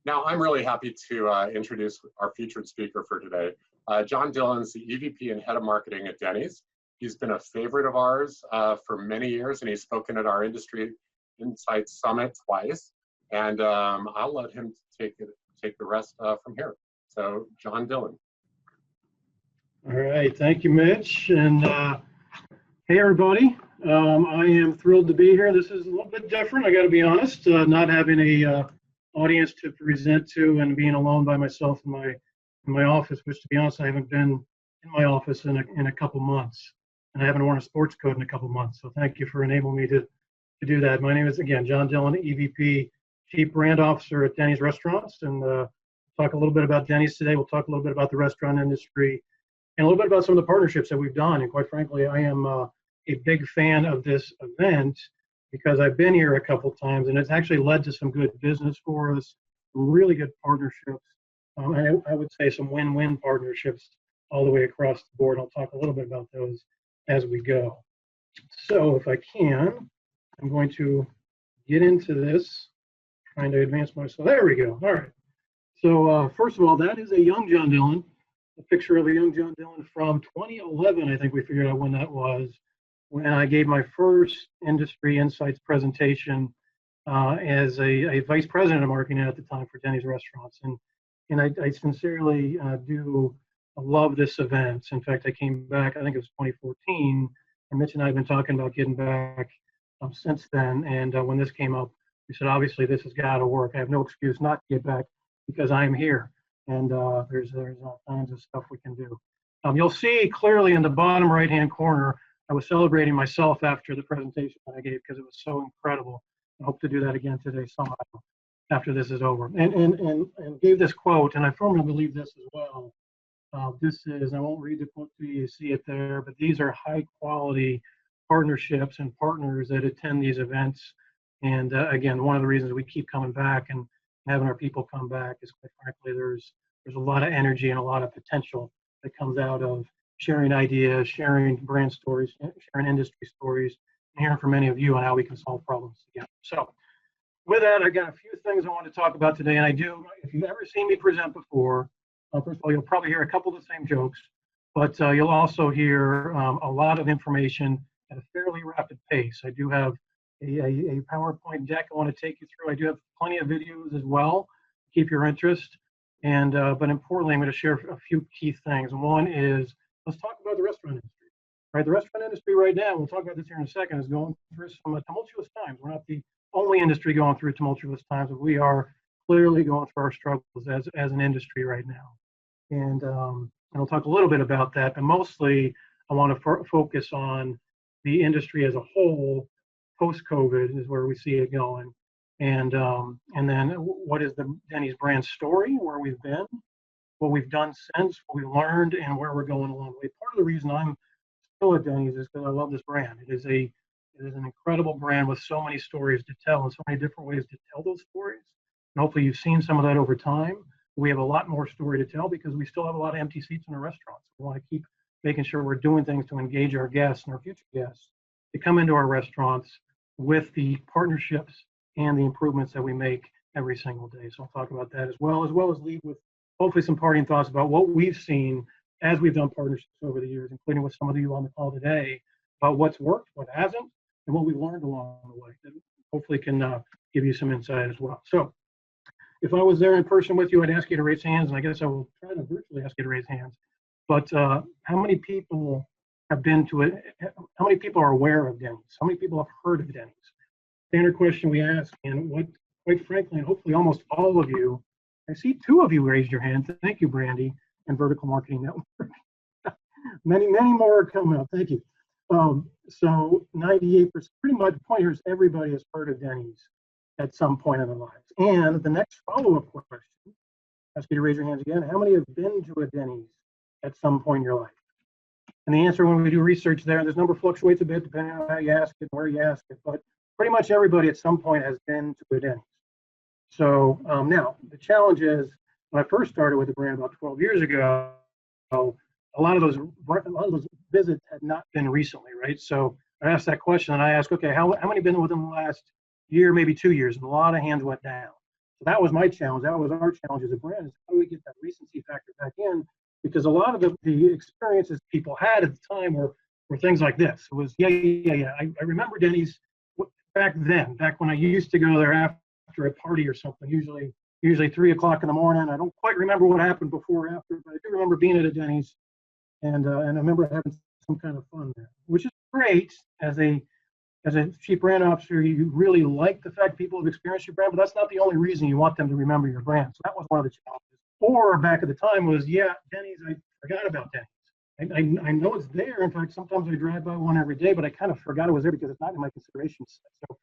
Now, I'm really happy to introduce our featured speaker for today. John Dillon's the EVP and Head of Marketing at Denny's. He's been a favorite of ours for many years, and he's spoken at our Industry Insights Summit twice. And I'll let him take the rest from here. So, John Dillon. All right, thank you, Mitch. And hey, everybody. I am thrilled to be here. This is a little bit different, I got to be honest, not having a audience to present to and being alone by myself in my office, which, to be honest, I haven't been in my office in a couple months, and I haven't worn a sports coat in a couple months. So thank you for enabling me to do that. My name is, again, John Dillon, EVP, Chief Brand Officer at Denny's Restaurants, and talk a little bit about Denny's today. We'll talk a little bit about the restaurant industry and a little bit about some of the partnerships that we've done. And quite frankly, I am a big fan of this event because I've been here a couple times, and it's actually led to some good business for us, some really good partnerships. I would say some win-win partnerships all the way across the board. I'll talk a little bit about those as we go. So if I can, I'm going to get into this, trying to advance myself. There we go. All right. So first of all, that is a young John Dillon, a picture of a young John Dillon from 2011. I think we figured out when that was, when I gave my first Industry Insights presentation as a vice president of marketing at the time for Denny's Restaurants. And I sincerely do love this event. In fact, I came back, I think it was 2014, and Mitch and I have been talking about getting back since then. And when this came up, we said, obviously, this has got to work. I have no excuse not to get back because I am here. And there's all kinds of stuff we can do. You'll see clearly in the bottom right-hand corner, I was celebrating myself after the presentation that I gave because it was so incredible. I hope to do that again today somehow after this is over. And gave this quote, and I firmly believe this as well. This is, I won't read the quote to you, you see it there, but these are high quality partnerships and partners that attend these events. And again, one of the reasons we keep coming back and having our people come back is, quite frankly, there's a lot of energy and a lot of potential that comes out of sharing ideas, sharing brand stories, sharing industry stories, and hearing from many of you on how we can solve problems together. So with that, I got a few things I want to talk about today. And I do, if you've ever seen me present before, first of all, you'll probably hear a couple of the same jokes, but you'll also hear a lot of information at a fairly rapid pace. I do have a PowerPoint deck I want to take you through. I do have plenty of videos as well to keep your interest. And but importantly, I'm going to share a few key things. One is, let's talk about the restaurant industry. Right, the restaurant industry right now, we'll talk about this here in a second, is going through some tumultuous times. We're not the only industry going through tumultuous times, but we are clearly going through our struggles as an industry right now. And I'll talk a little bit about that, but mostly I want to focus on the industry as a whole. Post-COVID is where we see it going. And then what is the Denny's brand story, where we've been, what we've done since, what we learned, and where we're going along the way. Part of the reason I'm still at Denny's is because I love this brand. It is an incredible brand with so many stories to tell and so many different ways to tell those stories. And hopefully you've seen some of that over time. We have a lot more story to tell because we still have a lot of empty seats in our restaurants. We want to keep making sure we're doing things to engage our guests and our future guests to come into our restaurants with the partnerships and the improvements that we make every single day. So I'll talk about that as well as leave with hopefully some parting thoughts about what we've seen as we've done partnerships over the years, including with some of you on the call today, about what's worked, what hasn't, and what we've learned along the way that hopefully can give you some insight as well. So if I was there in person with you, I'd ask you to raise hands, and I guess I will try to virtually ask you to raise hands. But how many people have been to it? How many people are aware of Denny's? How many people have heard of Denny's? Standard question we ask, and what, quite frankly, and hopefully almost all of you, I see two of you raised your hand. Thank you, Brandy, and Vertical Marketing Network. many more are coming up. Thank you. So 98%, pretty much the point here is everybody has heard of Denny's at some point in their lives. And the next follow-up question, ask you to raise your hands again. How many have been to a Denny's at some point in your life? And the answer when we do research there, this number fluctuates a bit depending on how you ask it, where you ask it, but pretty much everybody at some point has been to a Denny's. So now the challenge is, when I first started with the brand about 12 years ago, a lot of those visits had not been recently, right? So I asked that question and I asked, okay, how many been within the last year, maybe 2 years? And a lot of hands went down. So that was my challenge. That was our challenge as a brand, is how do we get that recency factor back in? Because a lot of the experiences people had at the time were things like this. It was, yeah. I remember Denny's back then, back when I used to go there after a party or something, usually 3 o'clock in the morning. I don't quite remember what happened before or after, but I do remember being at a Denny's, and I remember having some kind of fun there, which is great. As a chief brand officer, you really like the fact people have experienced your brand, but that's not the only reason you want them to remember your brand. So that was one of the challenges. Or back at the time was, yeah, Denny's, I forgot about Denny's. I know it's there. In fact, sometimes I drive by one every day, but I kind of forgot it was there because it's not in my consideration set. So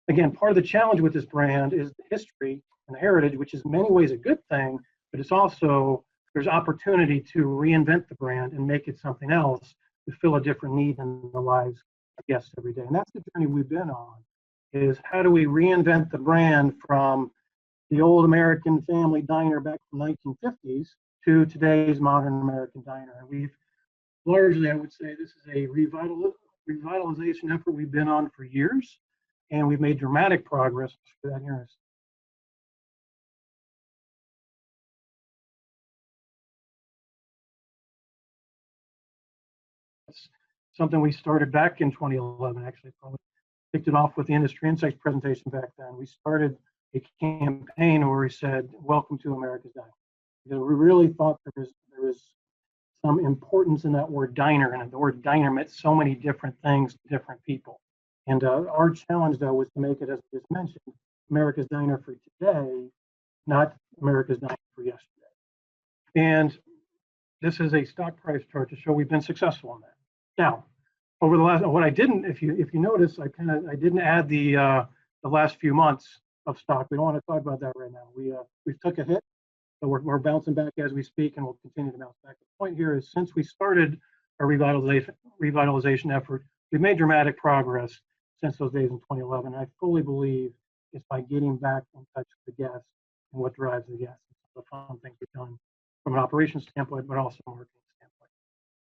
again, part of the challenge with this brand is the history and the heritage, which is in many ways a good thing, but it's also, there's opportunity to reinvent the brand and make it something else to fill a different need in the lives of guests every day. And that's the journey we've been on, is how do we reinvent the brand from the old American family diner back from the 1950s to today's modern American diner. And we've largely, I would say, this is a revitalization effort we've been on for years, and we've made dramatic progress for that here. It's something we started back in 2011, actually, probably kicked it off with the Industry Insights presentation back then. We started a campaign where we said, "Welcome to America's Diner," because we really thought there was some importance in that word diner, and the word diner meant so many different things to different people. And our challenge, though, was to make it, as I just mentioned, America's Diner for today, not America's Diner for yesterday. And this is a stock price chart to show we've been successful in that. Now, over the last, what I didn't, if you notice, I didn't add the last few months of stock. We don't want to talk about that right now. We've took a hit, so we're bouncing back as we speak, and we'll continue to bounce back. The point here is, since we started our revitalization effort, we've made dramatic progress since those days in 2011. I fully believe it's by getting back in touch with the guests and what drives the guests. The fun things we've done from an operations standpoint, but also a marketing standpoint.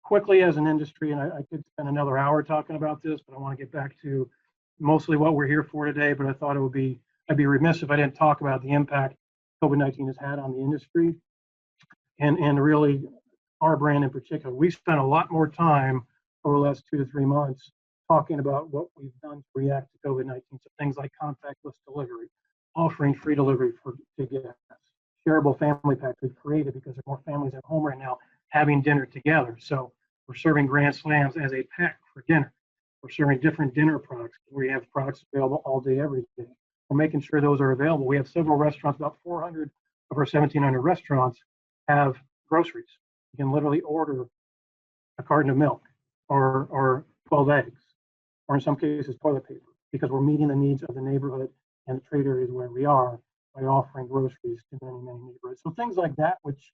Quickly, as an industry, and I could spend another hour talking about this, but I want to get back to mostly what we're here for today. But I thought I'd be remiss if I didn't talk about the impact COVID-19 has had on the industry, and really our brand in particular. We spent a lot more time over the last 2 to 3 months talking about what we've done to react to COVID-19. So things like contactless delivery, offering free delivery to guests, shareable family packs we've created because there are more families at home right now having dinner together. So we're serving Grand Slams as a pack for dinner. We're serving different dinner products. We have products available all day, every day. We're making sure those are available. We have several restaurants, about 400 of our 1,700 restaurants have groceries. You can literally order a carton of milk or 12 eggs, or in some cases toilet paper, because we're meeting the needs of the neighborhood and the trade areas where we are by offering groceries to many, many neighborhoods. So things like that, which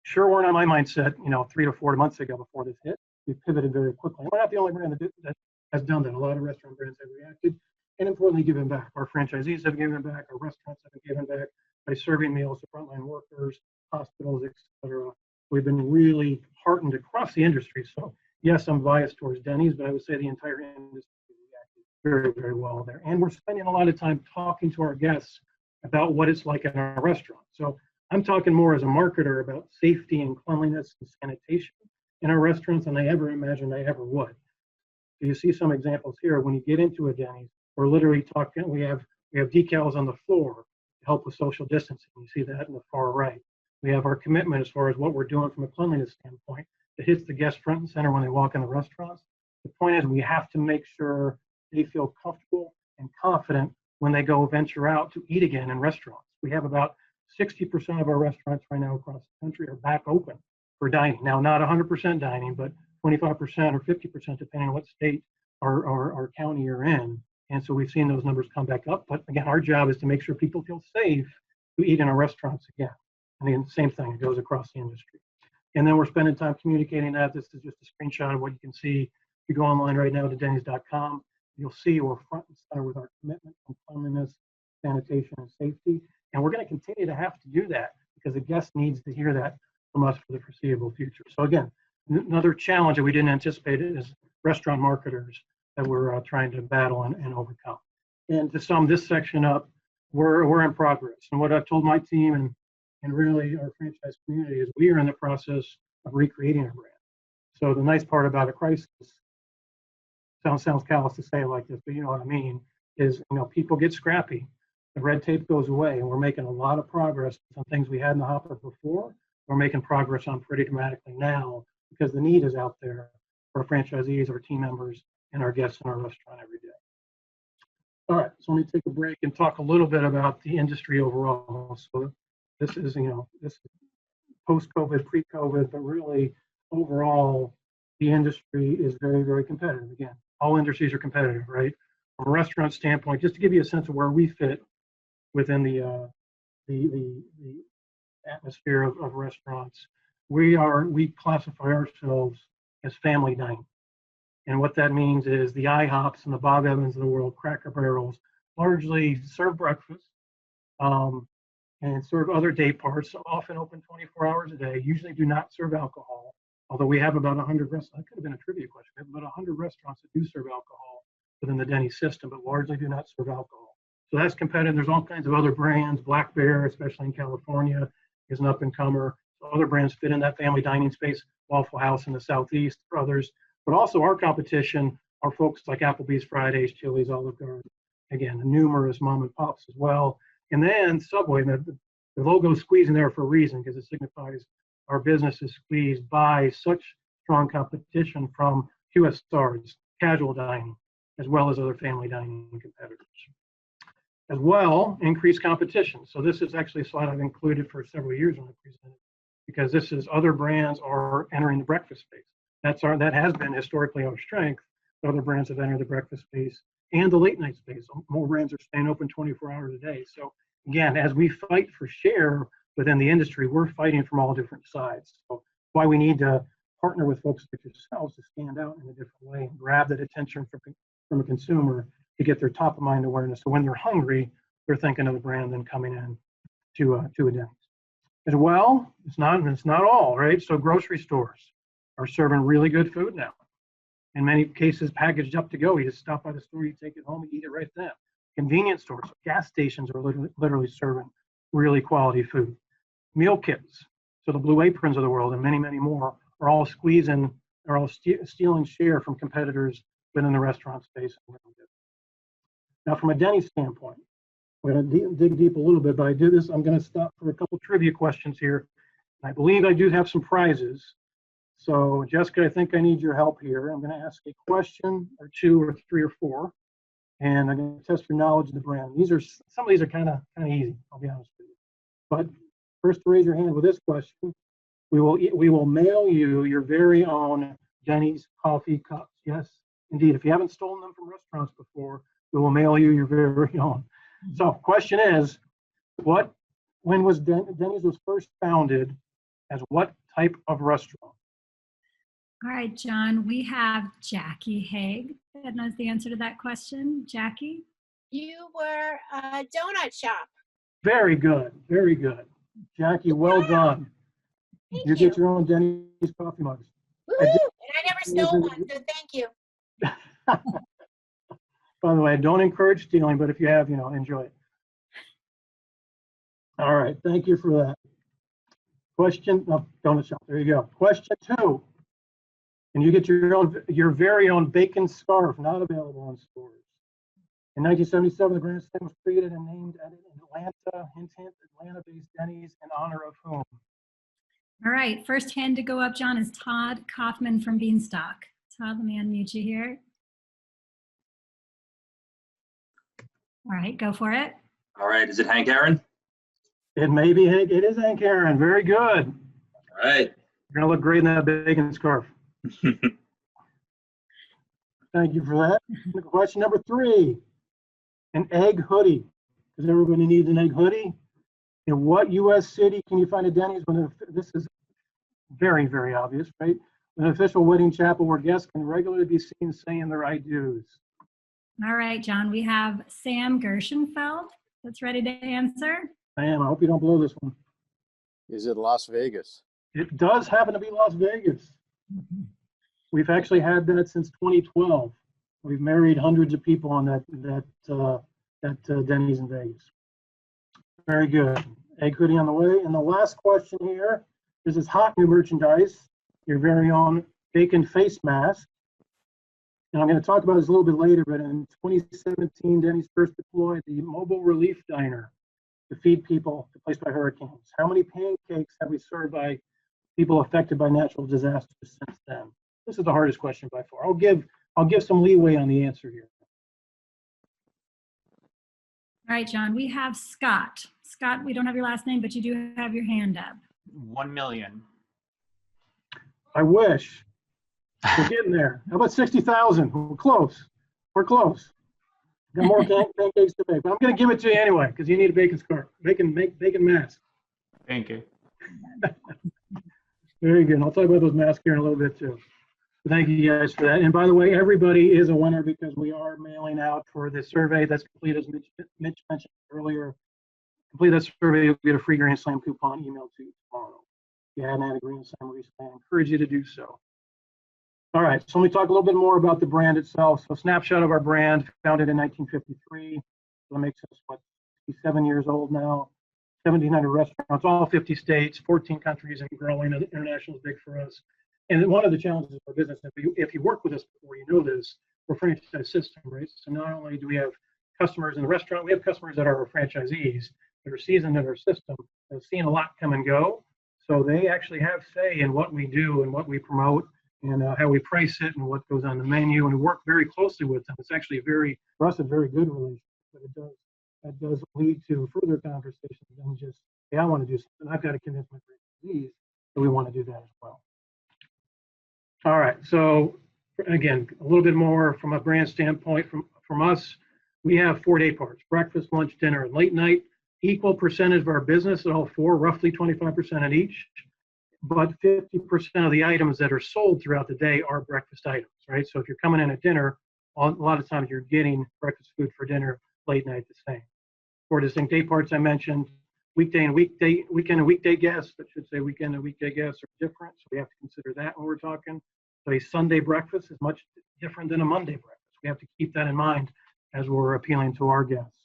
sure weren't on my mindset, 3 to 4 months ago before this hit. We pivoted very quickly. And we're not the only brand that has done that. A lot of restaurant brands have reacted, and importantly, given back. Our franchisees have given back. Our restaurants have given back by serving meals to frontline workers, hospitals, etc. We've been really heartened across the industry. So yes, I'm biased towards Denny's, but I would say the entire industry reacted very, very well there. And we're spending a lot of time talking to our guests about what it's like in our restaurant. So I'm talking more as a marketer about safety and cleanliness and sanitation in our restaurants than I ever imagined I ever would. So you see some examples here. When you get into a Denny's, we're literally talking, we have decals on the floor to help with social distancing. You see that in the far right. We have our commitment as far as what we're doing from a cleanliness standpoint that hits the guest front and center when they walk in the restaurants. The point is, we have to make sure they feel comfortable and confident when they go venture out to eat again in restaurants. We have about 60% of our restaurants right now across the country are back open for dining. Now, not 100% dining, but 25% or 50%, depending on what state or county you're in. And so we've seen those numbers come back up. But again, our job is to make sure people feel safe to eat in our restaurants again. I mean, same thing, it goes across the industry. And then we're spending time communicating that. This is just a screenshot of what you can see. If you go online right now to dennys.com, you'll see we're front and center with our commitment to cleanliness, sanitation, and safety. And we're going to continue to have to do that because the guest needs to hear that from us for the foreseeable future. So again, another challenge that we didn't anticipate is restaurant marketers that we're trying to battle and overcome. And to sum this section up, we're in progress. And what I've told my team and really our franchise community is we are in the process of recreating our brand. So the nice part about a crisis, sounds callous to say it like this, but you know what I mean, is people get scrappy. The red tape goes away, and we're making a lot of progress on things we had in the hopper before. We're making progress on pretty dramatically now because the need is out there for our franchisees, our team members, and our guests in our restaurant every day. All right, so let me take a break and talk a little bit about the industry overall. So this is, this is post-COVID, pre-COVID, but really overall, the industry is very, very competitive. Again, all industries are competitive, right? From a restaurant standpoint, just to give you a sense of where we fit within the atmosphere of restaurants, we classify ourselves as family dining. And what that means is the IHOPs and the Bob Evans of the world, Cracker Barrels, largely serve breakfast and serve other day parts, often open 24 hours a day, usually do not serve alcohol. Although we have about 100 restaurants, that could have been a trivia question. We have about 100 restaurants that do serve alcohol within the Denny's system, but largely do not serve alcohol. So that's competitive. There's all kinds of other brands. Black Bear, especially in California, is an up-and-comer. So other brands fit in that family dining space. Waffle House in the Southeast, others. But also our competition are folks like Applebee's, Fridays, Chili's, Olive Garden. Again, numerous mom and pops as well. And then Subway, the logo is squeezing there for a reason because it signifies our business is squeezed by such strong competition from QSRs, casual dining, as well as other family dining competitors. As well, increased competition. So this is actually a slide I've included for several years when I presented, because this is other brands are entering the breakfast space. That has been historically our strength. Other brands have entered the breakfast space and the late night space. More brands are staying open 24 hours a day. So again, as we fight for share within the industry, we're fighting from all different sides. So why we need to partner with folks like yourselves to stand out in a different way and grab that attention from a consumer to get their top of mind awareness. So when they're hungry, they're thinking of the brand and coming in to a Denny's. As well, it's not all, right? So grocery stores are serving really good food now. In many cases, packaged up to go. You just stop by the store, you take it home, you eat it right then. Convenience stores, gas stations are literally serving really quality food. Meal kits, so the Blue Aprons of the world and many, many more are all stealing share from competitors within the restaurant space. Now, from a Denny's standpoint, we're going to dig deep a little bit, but I'm going to stop for a couple trivia questions here. I believe I do have some prizes. So, Jessica, I think I need your help here. I'm going to ask a question or two or three or four, and I'm going to test your knowledge of the brand. Some of these are kind of easy, I'll be honest with you. But first, to raise your hand with this question, we will mail you your very own Denny's coffee cups. Yes, indeed. If you haven't stolen them from restaurants before, we will mail you your very own. So, question is, when was Denny's was first founded as what type of restaurant? All right, John, we have Jackie Haig that knows the answer to that question. Jackie? You were a donut shop. Very good, very good. Jackie, well done. Thank you get your own Denny's coffee mugs. Woo-hoo! And I never stole one, so thank you. By the way, I don't encourage stealing, but if you have, enjoy it. All right, thank you for that. Donut shop, there you go. Question 2. And you get your very own bacon scarf, not available in stores. In 1977, the brand was created and named at Atlanta-based Denny's in honor of whom? All right, first hand to go up, John, is Todd Kaufman from Beanstalk. Todd, let me unmute you here. All right, go for it. All right, is it Hank Aaron? It may be Hank. It is Hank Aaron. Very good. All right. You're gonna look great in that bacon scarf. Thank you for that. Question number 3, an egg hoodie. Does everybody need an egg hoodie? In what U.S. city can you find a Denny's this is very, very obvious, right? An official wedding chapel where guests can regularly be seen saying their I do's. All right, John, we have Sam Gershenfeld that's ready to answer. Sam, I hope you don't blow this one. Is it Las Vegas? It does happen to be Las Vegas. We've actually had that since 2012. We've married hundreds of people on that Denny's in Vegas. Very good. Egg hoodie on the way. And the last question here, this is hot new merchandise, your very own bacon face mask. And I'm going to talk about this a little bit later, but in 2017, Denny's first deployed the mobile relief diner to feed people displaced by hurricanes. How many pancakes have we served by people affected by natural disasters since then? This is the hardest question by far. I'll give some leeway on the answer here. All right, John, we have Scott. Scott, we don't have your last name, but you do have your hand up. 1 million. I wish. We're getting there. How about 60,000? We're close. We're close. Got more pancakes to make, but I'm going to give it to you anyway because you need a bacon scarf, bacon mask. Thank you. Very good. I'll talk about those masks here in a little bit too. Thank you guys for that. And by the way, everybody is a winner because we are mailing out for the survey that's complete, as Mitch mentioned earlier. Complete that survey, you'll get a free Grand Slam coupon emailed to you tomorrow. If you hadn't had a Grand Slam recently, I encourage you to do so. All right, so let me talk a little bit more about the brand itself. So, snapshot of our brand, founded in 1953. That makes us, what, 57 years old now. 1,700 restaurants, all 50 states, 14 countries, and growing. International is big for us. And one of the challenges of our business, if you work with us before, you know this, we're a franchise system, right? So not only do we have customers in the restaurant, we have customers that are our franchisees that are seasoned in our system, have seen a lot come and go. So they actually have say in what we do and what we promote and how we price it and what goes on the menu. And we work very closely with them. It's actually for us, a very good relationship, but that does lead to further conversations than just, hey, I want to do something. I've got to convince my franchisees that we want to do that as well. All right, so again, a little bit more from a brand standpoint from us. We have 4 day parts: breakfast, lunch, dinner, and late night. Equal percentage of our business at all 4, roughly 25% at each. But 50% of the items that are sold throughout the day are breakfast items, right? So if you're coming in at dinner, a lot of times you're getting breakfast food for dinner, late night the same. 4 distinct day parts I mentioned. Weekend and weekday guests, I should say weekend and weekday guests are different, so we have to consider that when we're talking. So a Sunday breakfast is much different than a Monday breakfast. We have to keep that in mind as we're appealing to our guests.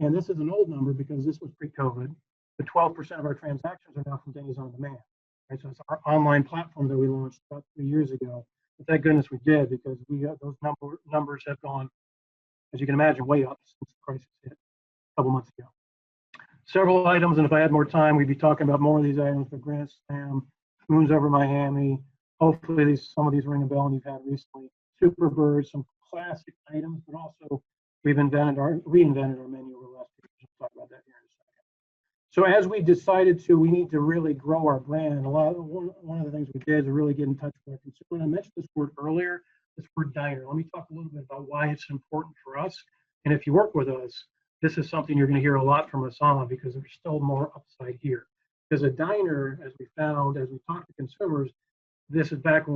And this is an old number because this was pre-COVID, but 12% of our transactions are now from Denny's On Demand. Right? So it's our online platform that we launched about 3 years ago. But thank goodness we did because those numbers have gone, as you can imagine, way up since the crisis hit a couple months ago. Several items, and if I had more time, we'd be talking about more of these items, but Grand Slam, Moons Over Miami, hopefully some of these ring a bell and you've had recently. Super Birds, some classic items, but also we've reinvented our menu over the last few years. We'll talk about that here in a second. So as we decided we need to really grow our brand. One of the things we did is really get in touch with our consumer. And I mentioned this word earlier, this word diner. Let me talk a little bit about why it's important for us. And if you work with us, this is something you're going to hear a lot from us on because there's still more upside here. Because a diner, as we found, as we talked to consumers, this is back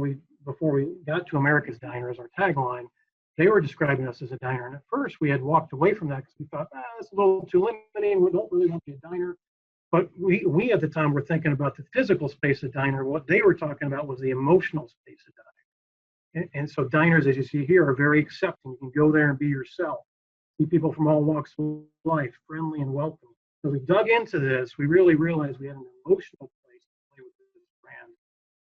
before we got to America's Diner as our tagline, they were describing us as a diner. And at first we had walked away from that because we thought, that's a little too limiting. We don't really want to be a diner. But we at the time were thinking about the physical space of diner. What they were talking about was the emotional space of diner. And so diners, as you see here, are very accepting. You can go there and be yourself. See people from all walks of life, friendly and welcoming. So we dug into this, we really realized we had an emotional place to play with this brand,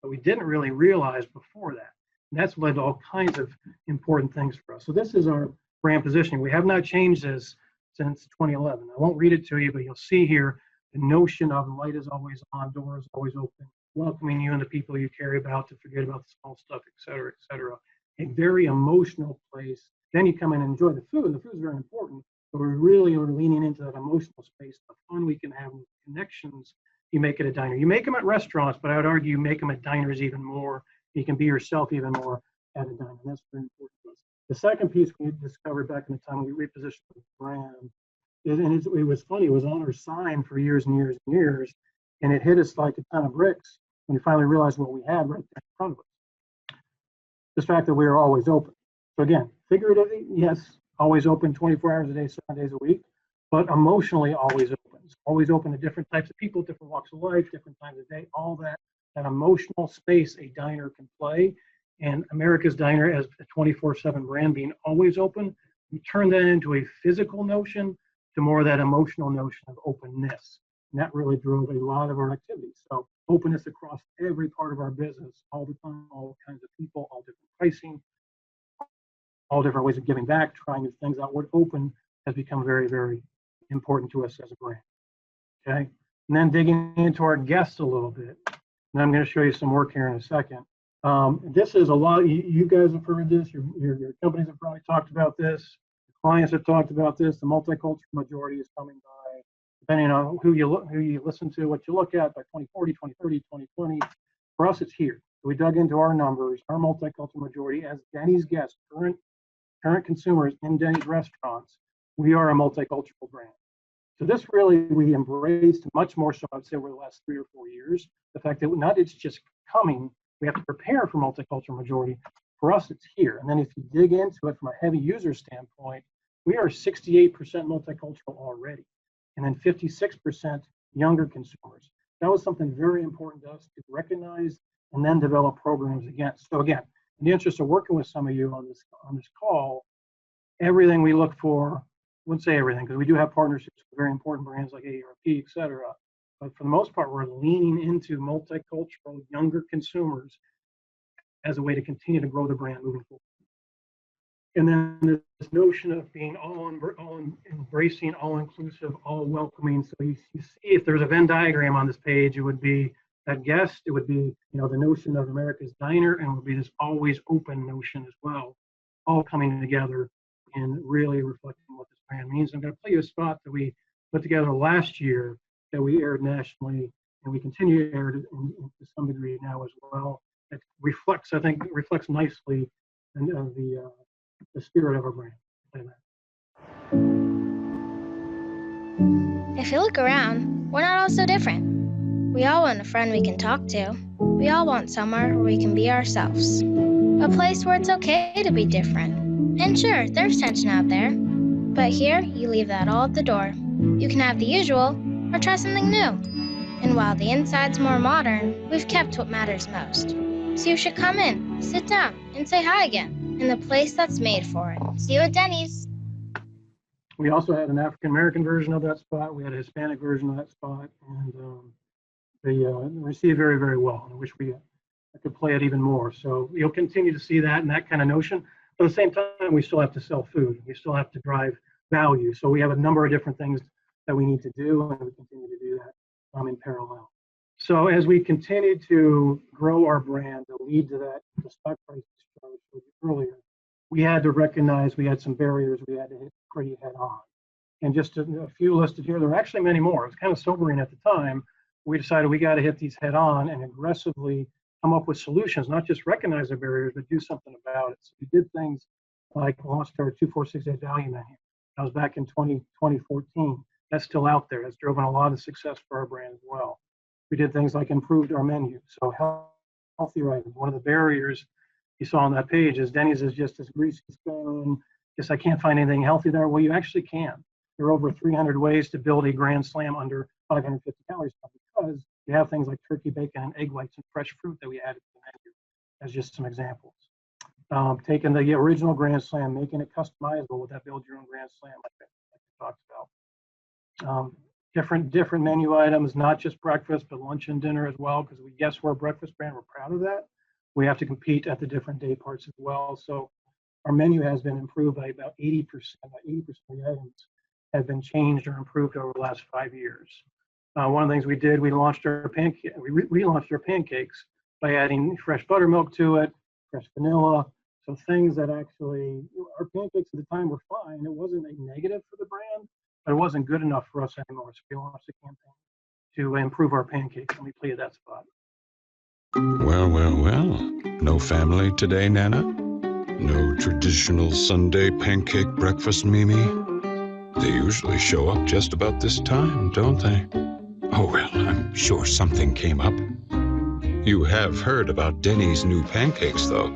but we didn't really realize before that. And that's led to all kinds of important things for us. So this is our brand positioning. We have not changed this since 2011. I won't read it to you, but you'll see here the notion of light is always on, door is always open, welcoming you and the people you care about, to forget about the small stuff, et cetera, et cetera. A very emotional place. Then you come in and enjoy the food. The food is very important, but we really are leaning into that emotional space, the fun we can have, connections you make at a diner. You make them at restaurants, but I would argue you make them at diners even more. You can be yourself even more at a diner. That's very important to us. The second piece we discovered back in the time we repositioned the brand, and it was funny, it was on our sign for years and years and years, and it hit us like a ton of bricks when we finally realized what we had right there in front of us. This fact that we are always open. So again, figuratively, yes, always open 24 hours a day, 7 days a week, but emotionally always open. It's always open to different types of people, different walks of life, different times of day, all that emotional space a diner can play. And America's Diner as a 24/7 brand being always open, we turn that into a physical notion to more of that emotional notion of openness. And that really drove a lot of our activities. So openness across every part of our business, all the time, all kinds of people, all different pricing, all different ways of giving back, trying new things out. Word open has become very, very important to us as a brand. Okay. And then digging into our guests a little bit. And I'm going to show you some work here in a second. This is a lot, you guys have heard this, your companies have probably talked about this, clients have talked about this, the multicultural majority is coming by, depending on who you listen to, what you look at, by 2040, 2030, 2020. For us, it's here. We dug into our numbers, our multicultural majority as Denny's guests, current consumers in Denny's restaurants, we are a multicultural brand. So this really, we embraced much more so, I'd say, over the last 3 or 4 years, the fact that not it's just coming, we have to prepare for multicultural majority. For us, it's here. And then if you dig into it from a heavy user standpoint, we are 68% multicultural already, and then 56% younger consumers. That was something very important to us to recognize and then develop programs against. So again, in the interest of working with some of you on this call, everything we look for, I wouldn't say everything, because we do have partnerships with very important brands like AARP, et cetera. But for the most part, we're leaning into multicultural younger consumers as a way to continue to grow the brand moving forward. And then this notion of being all embracing, all inclusive, all welcoming. So you see, if there's a Venn diagram on this page, it would be that guest, it would be, the notion of America's diner, and it would be this always open notion as well, all coming together and really reflecting what this brand means. I'm going to play you a spot that we put together last year that we aired nationally, and we continue to air it to some degree now as well. It reflects, I think, nicely the spirit of our brand. If you look around, we're not all so different. We all want a friend we can talk to. We all want somewhere where we can be ourselves. A place where it's okay to be different. And sure, there's tension out there. But here, you leave that all at the door. You can have the usual, or try something new. And while the inside's more modern, we've kept what matters most. So you should come in, sit down, and say hi again, in the place that's made for it. See you at Denny's. We also had an African-American version of that spot. We had a Hispanic version of that spot, and they received very, very well. I wish I could play it even more. So you'll continue to see that and that kind of notion. But at the same time, we still have to sell food. We still have to drive value. So we have a number of different things that we need to do, and we continue to do that in parallel. So as we continue to grow our brand to lead to that, the stock price I showed you earlier, we had to recognize we had some barriers we had to hit pretty head on. And just a few listed here, there are actually many more. It was kind of sobering at the time. We decided we got to hit these head on and aggressively come up with solutions, not just recognize the barriers, but do something about it. So we did things like launched our 2468 value menu. That was back in 2014. That's still out there. That's driven a lot of success for our brand as well. We did things like improved our menu. So healthier items. One of the barriers you saw on that page is Denny's is just this greasy spoon. Guess I can't find anything healthy there. Well, you actually can. There are over 300 ways to build a grand slam under 550 calories because you have things like turkey, bacon, and egg whites and fresh fruit that we added to the menu as just some examples. Taking the original grand slam, making it customizable with that build your own grand slam like we talked about. Different menu items, not just breakfast, but lunch and dinner as well, because we're a breakfast brand. We're proud of that. We have to compete at the different day parts as well. So our menu has been improved by about 80%. About 80% of the items have been changed or improved over the last 5 years. One of the things we did, we relaunched our pancakes by adding fresh buttermilk to it, fresh vanilla. So things that actually, our pancakes at the time were fine. It wasn't a negative for the brand, but it wasn't good enough for us anymore. So we launched a campaign to improve our pancakes, and we played that spot. Well, well, well. No family today, Nana? No traditional Sunday pancake breakfast, Mimi? They usually show up just about this time, don't they? Oh, well, I'm sure something came up. You have heard about Denny's new pancakes, though.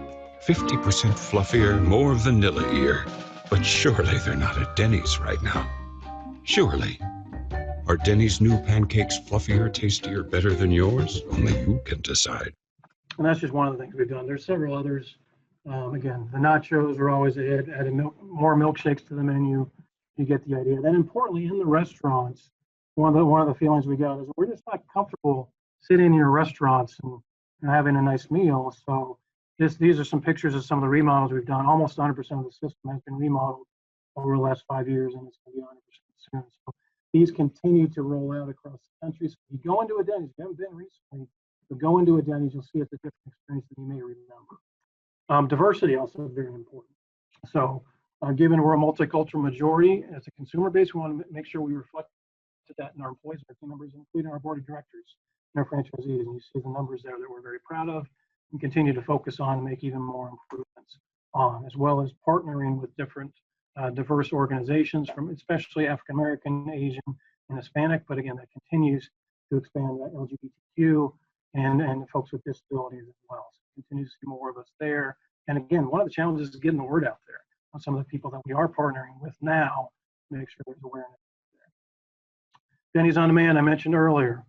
50% fluffier, more vanilla-ier. But surely they're not at Denny's right now. Surely. Are Denny's new pancakes fluffier, tastier, better than yours? Only you can decide. And that's just one of the things we've done. There's several others. Again, the nachos are always ahead, adding more milkshakes to the menu. you get the idea. Then importantly, in the restaurants, one of the feelings we got is we're just not comfortable sitting in your restaurants and having a nice meal. So these are some pictures of some of the remodels we've done. Almost 100% of the system has been remodeled over the last 5 years, and it's going to be 100% soon. So these continue to roll out across the country. So if you go into a Denny's, if you haven't been recently, but go into a Denny's, you'll see it's a different experience than you may remember. Diversity also very important. So given we're a multicultural majority as a consumer base, we want to make sure we reflect that in our employees, our team members, including our board of directors and our franchisees. And you see the numbers there that we're very proud of and continue to focus on and make even more improvements on, as well as partnering with different diverse organizations from especially African American, Asian, and Hispanic. But again, that continues to expand that LGBTQ and folks with disabilities as well. So continue to see more of us there. And again, one of the challenges is getting the word out there on some of the people that we are partnering with now to make sure there's awareness there. Denny's On Demand, I mentioned earlier.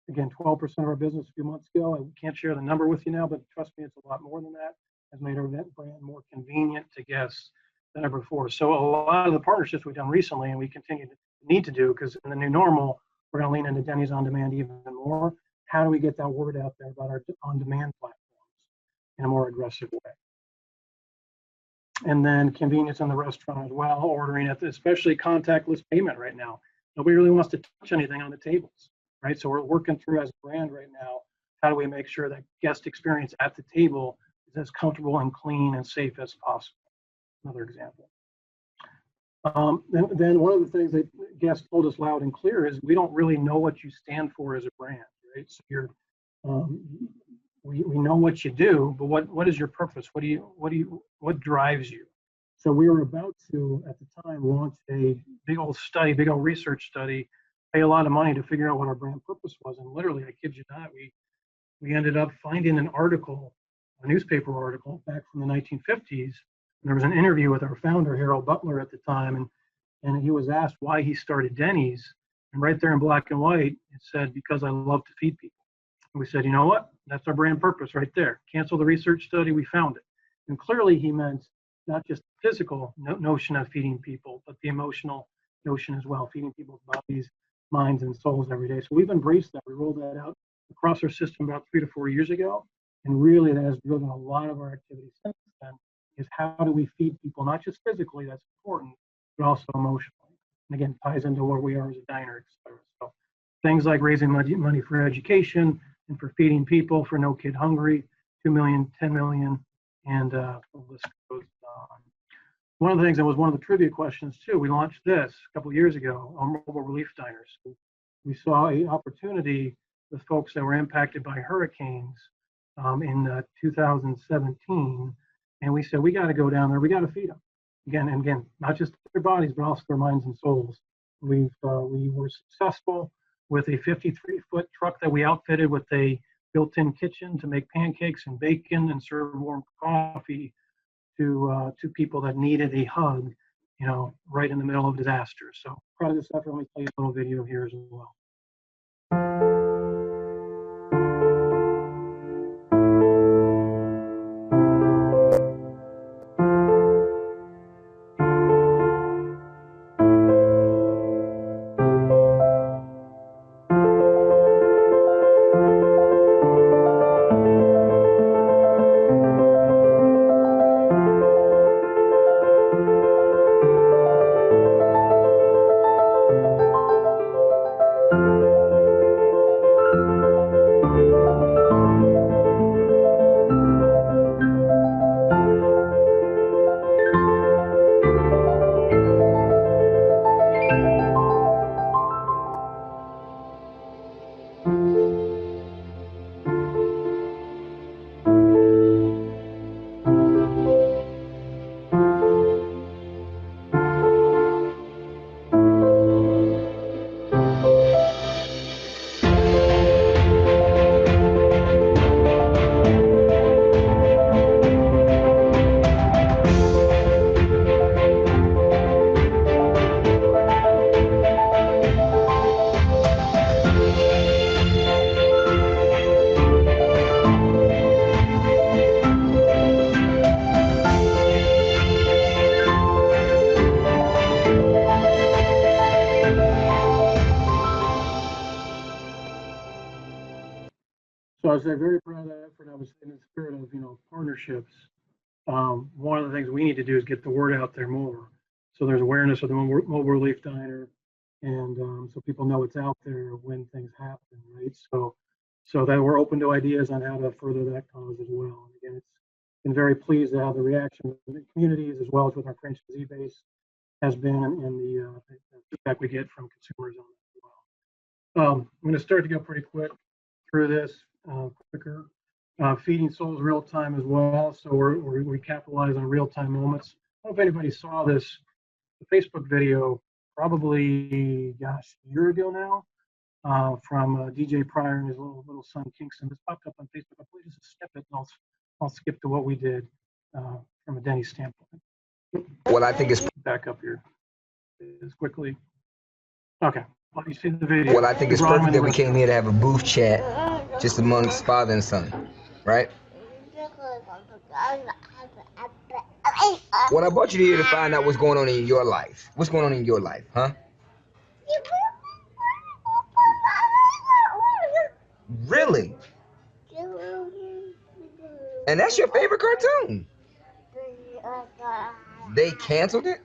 Again, 12% of our business a few months ago. I can't share the number with you now, but trust me, it's a lot more than that. Has made our event brand more convenient to guests than ever before. So a lot of the partnerships we've done recently, and we continue to need to do, because in the new normal, we're going to lean into Denny's On Demand even more. How do we get that word out there about our on-demand platforms in a more aggressive way? And then convenience in the restaurant as well, ordering at especially contactless payment right now. Nobody really wants to touch anything on the tables, right? So we're working through as a brand right now, how do we make sure that guest experience at the table is as comfortable and clean and safe as possible? Another example. Then one of the things that guests told us loud and clear is we don't really know what you stand for as a brand, right? So we know what you do, but what is your purpose? What drives you? So we were about to, at the time, launch a big old research study, pay a lot of money to figure out what our brand purpose was. And literally, I kid you not, we ended up finding an article, a newspaper article back from the 1950s. And there was an interview with our founder, Harold Butler, at the time, and he was asked why he started Denny's. And right there in black and white, it said, because I love to feed people. And we said, you know what? That's our brand purpose right there. Cancel the research study, we found it. And clearly he meant not just the physical notion of feeding people, but the emotional notion as well, feeding people's bodies, minds, and souls every day. So we've embraced that. We rolled that out across our system about 3 to 4 years ago. And really that has driven a lot of our activities since then, is how do we feed people, not just physically, that's important, but also emotionally. And again, ties into where we are as a diner, et cetera. So things like raising money for education and for feeding people, for No Kid Hungry, 2 million, 10 million, and the list goes on. One of the things that was one of the trivia questions too, we launched this a couple of years ago on mobile relief diners. So we saw an opportunity with folks that were impacted by hurricanes in 2017. And we said, we got to go down there, we got to feed them. Again, not just their bodies, but also their minds and souls. We were successful with a 53-foot truck that we outfitted with a built-in kitchen to make pancakes and bacon and serve warm coffee to people that needed a hug, right in the middle of disaster. So proud of this effort. Let me play a little video here as well. So I was very proud of that effort. I was in the spirit of, partnerships. One of the things we need to do is get the word out there more. So there's awareness of the mobile relief diner, and so people know it's out there when things happen, right? So that we're open to ideas on how to further that cause as well. And again, it's been very pleased at how the reaction in the communities as well as with our franchisee base has been, and the feedback we get from consumers on it as well. I'm going to start to go pretty quick through this, quicker. Feeding souls real time as well. So we capitalize on real time moments. I don't know if anybody saw this, the Facebook video, probably, gosh, a year ago now, from DJ Pryor and his little son Kingston. This popped up on Facebook. I believe it's a snippet, and I'll skip to what we did from a Denny's standpoint. Well, I think it's back up here as quickly. Okay, well, you see the video. Well, I think it's perfect that we came here to have a booth chat, just amongst father and son, right? Well, I brought you here to find out what's going on in your life. What's going on in your life, huh? Really? And that's your favorite cartoon? They canceled it?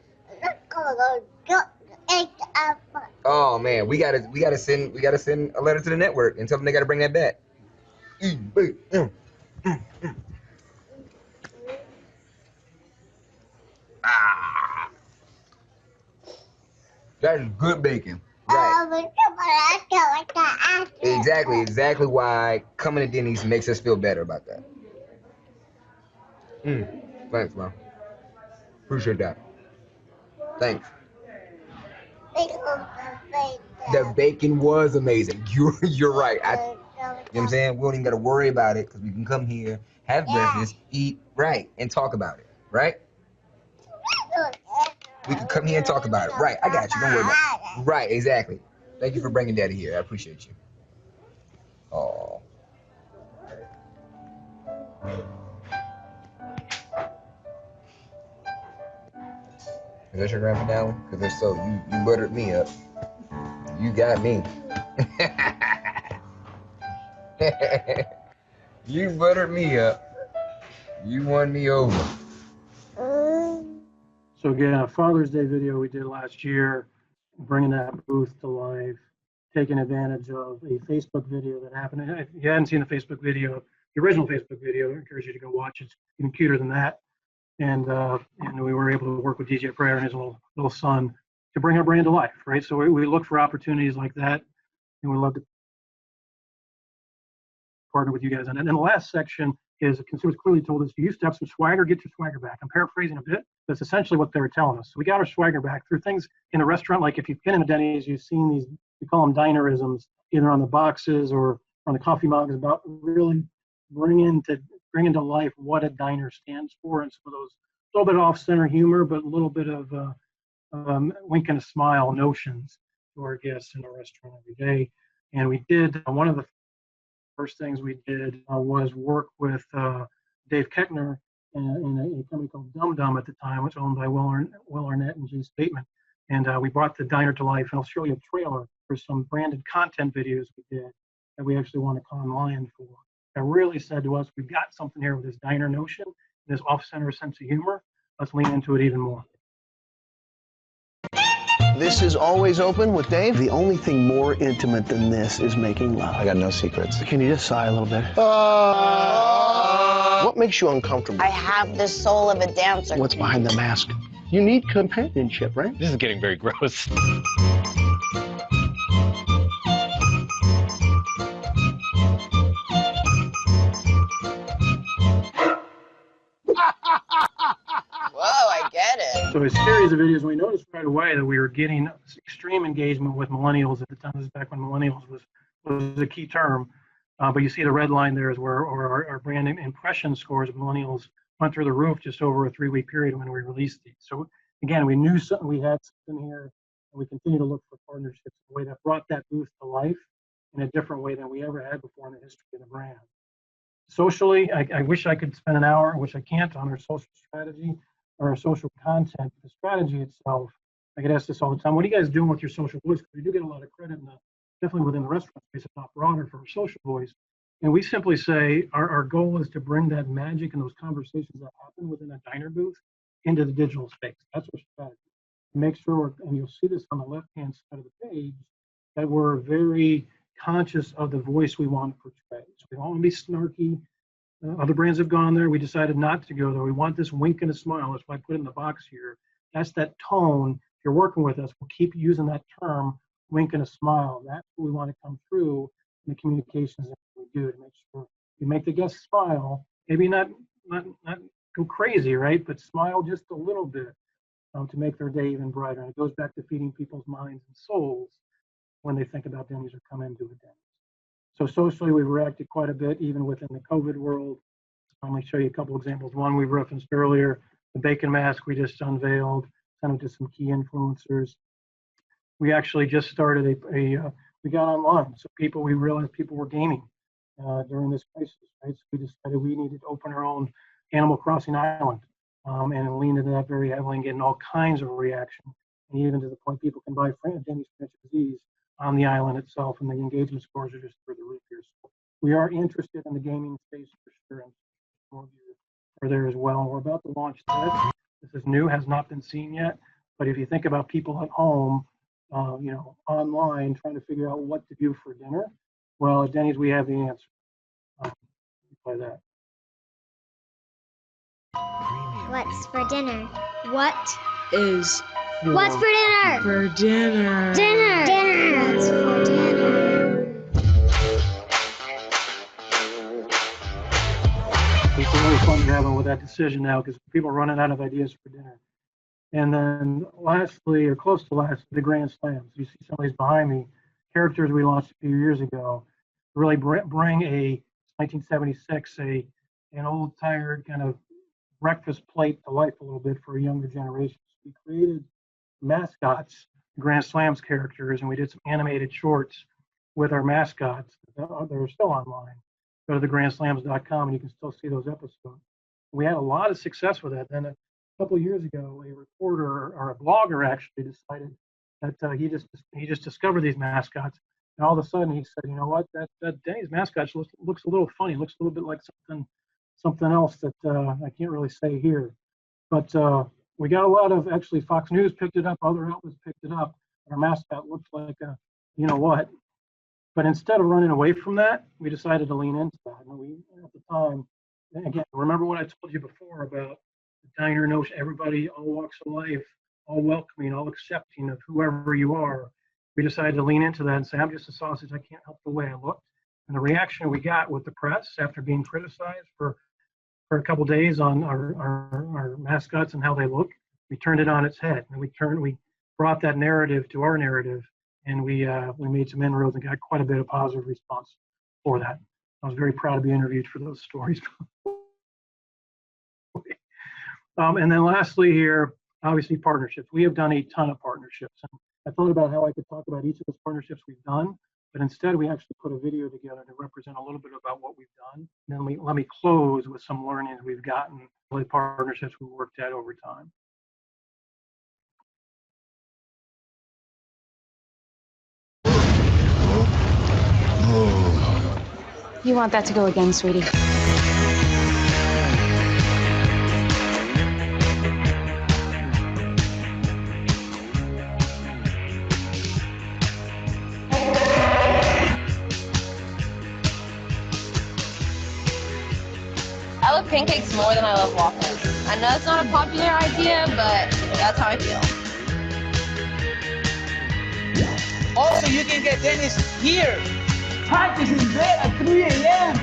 Oh man, we gotta send a letter to the network and tell them they gotta bring that back. Ah, that is good bacon. Right. Exactly why coming to Denny's makes us feel better about that. Thanks, Mom. Appreciate that. Thanks. The bacon was amazing. You're right. You know what I'm saying? We don't even got to worry about it because we can come here, have breakfast, eat, right, and talk about it, right? We can come here and talk about it. Right, I got you. Don't worry about it. Right, exactly. Thank you for bringing Daddy here. I appreciate you. Oh. Is that your grand finale? Because if so, you buttered me up. You got me. You buttered me up. You won me over. So again, a Father's Day video we did last year, bringing that booth to life, taking advantage of a Facebook video that happened. And if you hadn't seen the Facebook video, the original Facebook video, I encourage you to go watch it. It's even cuter than that. And we were able to work with DJ Prayer and his little son to bring our brand to life, right? So we look for opportunities like that, and we love to partner with you guys. And then the last section is the consumers clearly told us, you used to have some swagger, get your swagger back. I'm paraphrasing a bit. That's essentially what they were telling us. So we got our swagger back through things in a restaurant. Like if you've been in a Denny's, you've seen these, we call them dinerisms, either on the boxes or on the coffee mugs, about really bringing to life what a diner stands for, and some of those little bit off-center humor, but a little bit of wink and a smile notions to our guests in a restaurant every day. And we did, one of the first things we did was work with Dave Keckner in a company called Dum Dum at the time, which was owned by Will Arnett and Gene Stateman. And we brought the diner to life, and I'll show you a trailer for some branded content videos we did that we actually won a Con Lion for. That really said to us, we've got something here with this diner notion, this off-center sense of humor. Let's lean into it even more. This is Always Open with Dave. The only thing more intimate than this is making love. I got no secrets. Can you just sigh a little bit? What makes you uncomfortable? I have the soul of a dancer. What's behind the mask? You need companionship, right? This is getting very gross. Whoa, I get it. So a series of videos, we noticed right away that we were getting extreme engagement with millennials at the time. This is back when millennials was a key term. But you see the red line there is where our brand impression scores of millennials went through the roof just over a 3-week period when we released these. So again, we knew something, we had something here, and we continue to look for partnerships in a way that brought that booth to life in a different way than we ever had before in the history of the brand. Socially, I wish I could spend an hour, I wish I can't, on our social strategy or our social content. The strategy itself, I get asked this all the time, what are you guys doing with your social voice? Because we do get a lot of credit, definitely within the restaurant space, if not broader, for our social voice. And we simply say our goal is to bring that magic and those conversations that happen within a diner booth into the digital space. That's our strategy. Make sure, and you'll see this on the left-hand side of the page, that we're very conscious of the voice we want to portray. So we don't want to be snarky. Other brands have gone there. We decided not to go there. We want this wink and a smile. That's why I put it in the box here. That's that tone. If you're working with us, we'll keep using that term, wink and a smile. That's what we want to come through in the communications that we do to make sure we make the guests smile. Maybe not go crazy, right? But smile just a little bit to make their day even brighter. And it goes back to feeding people's minds and souls when they think about Denny's or come into a Denny's. So socially, we've reacted quite a bit, even within the COVID world. I'm going to show you a couple examples. One we referenced earlier, the bacon mask we just unveiled, sent it to some key influencers. We actually just started we got online. So we realized people were gaming during this crisis, right? So we decided we needed to open our own Animal Crossing island and lean into that very heavily and getting all kinds of reaction. And even to the point people can buy Denny's franchisees on the island itself, and the engagement scores are just through the roof here. So we are interested in the gaming space for sure, and more of you are there as well. We're about to launch this. This is new, has not been seen yet. But if you think about people at home, online, trying to figure out what to do for dinner, well, at Denny's we have the answer. Play that. What's for dinner? What is What's for dinner? for dinner? Dinner. Dinner. What's for dinner? It's really fun to have with that decision now because people are running out of ideas for dinner. And then lastly, or close to last, the Grand Slams. You see some of these behind me, characters we launched a few years ago, really bring a 1976, an old tired kind of breakfast plate to life a little bit for a younger generation. So we created mascots, Grand Slams characters, and we did some animated shorts with our mascots. They're still online. Go to thegrandsLams.com and you can still see those episodes. We had a lot of success with that. Then a couple of years ago, a reporter or a blogger actually decided that he just discovered these mascots, and all of a sudden he said, you know what, that Denny's mascot looks a little funny, looks a little bit like something else that I can't really say here. But we got a lot of, actually Fox News picked it up, other outlets picked it up. Our mascot looks like a, you know what. But instead of running away from that, we decided to lean into that. And we, at the time, again, remember what I told you before about the diner knows everybody, all walks of life, all welcoming, all accepting of whoever you are. We decided to lean into that and say, I'm just a sausage, I can't help the way I look. And the reaction we got with the press after being criticized for a couple of days on our mascots and how they look, we turned it on its head. And we brought that narrative to our narrative, and we made some inroads and got quite a bit of positive response for that. I was very proud to be interviewed for those stories. And then lastly here, obviously partnerships. We have done a ton of partnerships. And I thought about how I could talk about each of those partnerships we've done, but instead we actually put a video together to represent a little bit about what we've done. And then let me close with some learnings we've gotten with partnerships we worked at over time. You want that to go again, sweetie. I love pancakes more than I love waffles. I know it's not a popular idea, but that's how I feel. Also, you can get Denny's here. Practice is there at 3 a.m.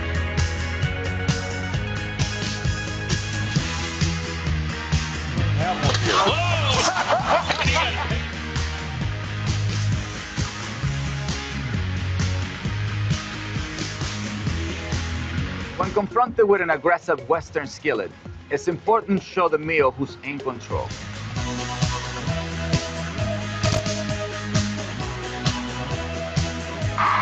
When confronted with an aggressive Western skillet, it's important to show the meal who's in control.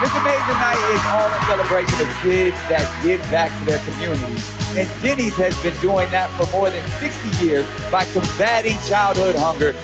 This amazing night is all in celebration of kids that give back to their communities. And Denny's has been doing that for more than 60 years by combating childhood hunger.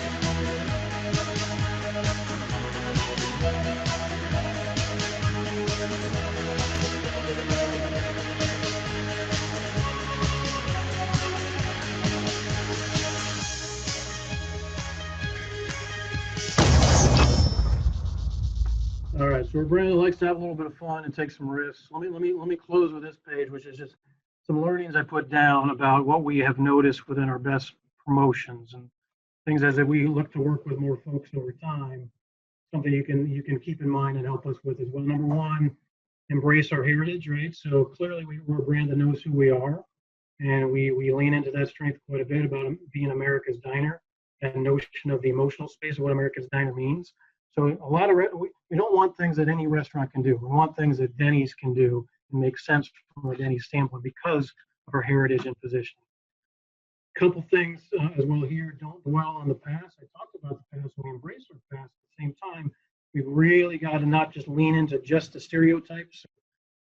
we're a brand that likes to have a little bit of fun and take some risks. Let me close with this page, which is just some learnings I put down about what we have noticed within our best promotions and things as we look to work with more folks over time. Something you can keep in mind and help us with as well. Number one, embrace our heritage, right? So clearly we're a brand that knows who we are, and we lean into that strength quite a bit about being America's diner, that notion of the emotional space of what America's diner means. So a lot of we don't want things that any restaurant can do. We want things that Denny's can do and make sense from a Denny's standpoint because of our heritage and position. Couple things as well here. Don't dwell on the past. I talked about the past. We embrace our past. At the same time, we've really got to not just lean into just the stereotypes,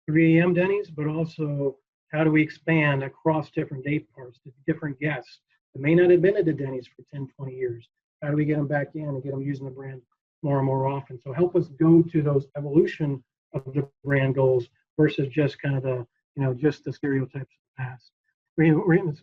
3 a.m. Denny's, but also how do we expand across different day parts, different guests that may not have been to Denny's for 10, 20 years. How do we get them back in and get them using the brand more and more often? So help us go to those evolution of the brand goals versus just kind of the, just the stereotypes of the past.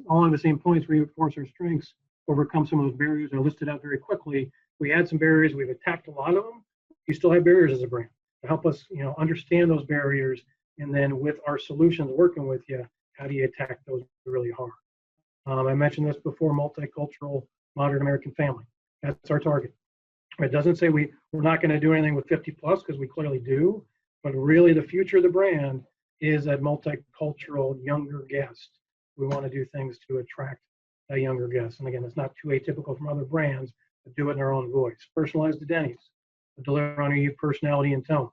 Along the same points, reinforce our strengths, overcome some of those barriers I listed out very quickly. We had some barriers, we've attacked a lot of them. You still have barriers as a brand to help us, understand those barriers, and then with our solutions working with you, how do you attack those really hard? I mentioned this before, multicultural, modern American family. That's our target. It doesn't say we're not going to do anything with 50 plus, because we clearly do, but really the future of the brand is that multicultural younger guest. We want to do things to attract a younger guest. And again, it's not too atypical from other brands, but do it in our own voice. Personalized to Denny's, deliver on your personality and tone.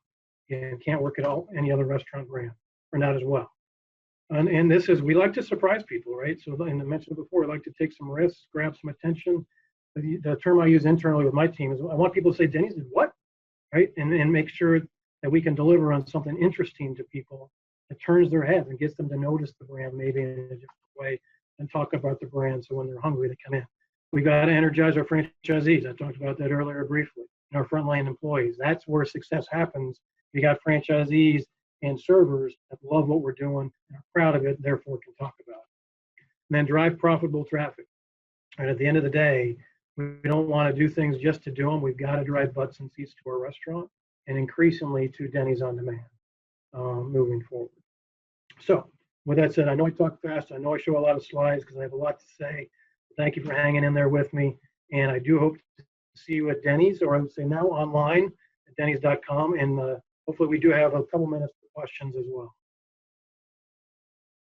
And can't work at all any other restaurant brand, or not as well. And this is, we like to surprise people, right? So, and I mentioned before, we like to take some risks, grab some attention. The term I use internally with my team is I want people to say, Denny's did what? Right? And make sure that we can deliver on something interesting to people that turns their heads and gets them to notice the brand maybe in a different way and talk about the brand, so when they're hungry, they come in. We got to energize our franchisees. I talked about that earlier briefly. And our frontline employees. That's where success happens. We got franchisees and servers that love what we're doing and are proud of it, therefore can talk about it. And then drive profitable traffic. And at the end of the day, we don't want to do things just to do them. We've got to drive butts and seats to our restaurant, and increasingly to Denny's on demand moving forward. So with that said, I know I talk fast. I know I show a lot of slides because I have a lot to say. Thank you for hanging in there with me. And I do hope to see you at Denny's, or I would say now online at dennys.com. And hopefully we do have a couple minutes for questions as well.